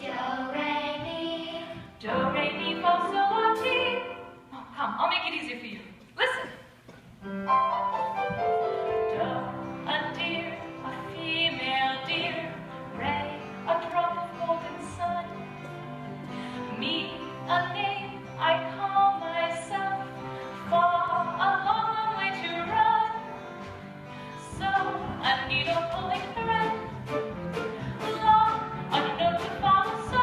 Do, re, mi. Do, re, mi, fa, sol, la, ti. Oh, come, I'll make it easier for you. Listen. Do, a deer, a female deer. Re, a drop of golden sun. Mi, a name I call myself. Fa, a long way to run. So, a needle pulling thread. La, a note to follow. So,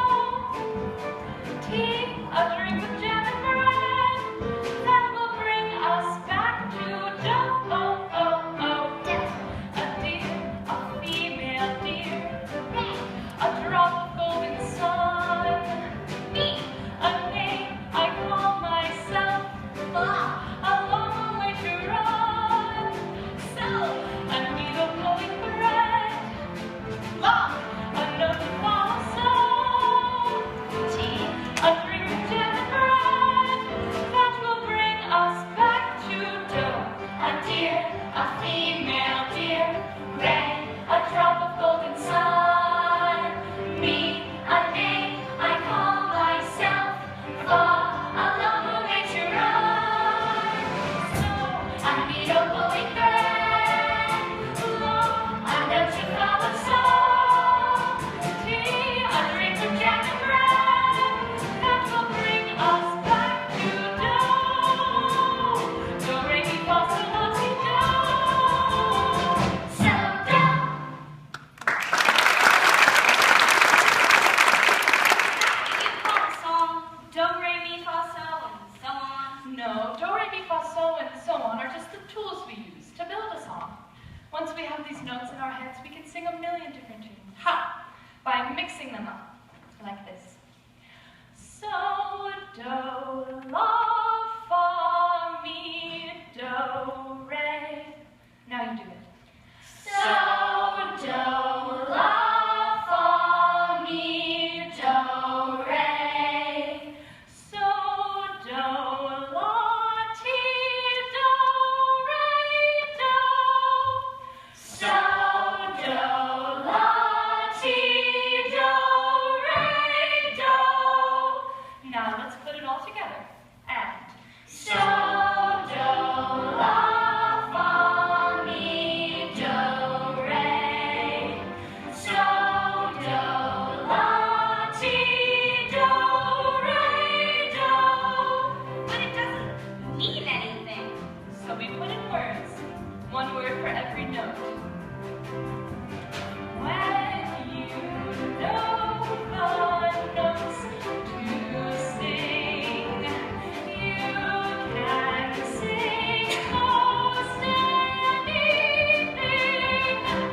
tea, a drink with jam and bread. That will bring us back to do. Oh, oh, oh. Do, A deer, a female deer. re, A drop of golden sun. mi. A name I call myself. Fa, A long way to run. so. A needle pulling thread. Long, a note to follow. So, Tea, a drink of jam and bread. That will bring us back to dough. A deer, a female deer. Ray, a drop of golden sun. Me, a name I call myself. Fa, a long way to run. So, a needle pulling thread. Long, a note to follow. So, tea, a drink of jam and bread. That will bring us back to dough. Do, re, mi, fa, sol, la, ti, do. so. Do. You call the song Do, Re, Mi, Fa, So, and so on. No, do, re, mi, fa, sol, and so on are just the tools we use to build a song. Once we have these notes in our heads, we can sing a million different tunes. How? By mixing them up, like this. So, do, la, fa, mi, do, re. Now you do it. So, do, la, fa, mi, do, re. So, do, la, ti, do, re, do. So, do, la, ti, do, re, do. Now let's put it all together. And so, do, la, fa, mi, do, re. So, do, la, ti, do, re, do. But it doesn't mean anything. So we put in words, one word for every note. When you know the notes to sing, you can sing most anything.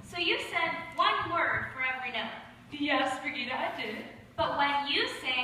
So you said one word for every note. Yes, Brigida, I did. But when you sing,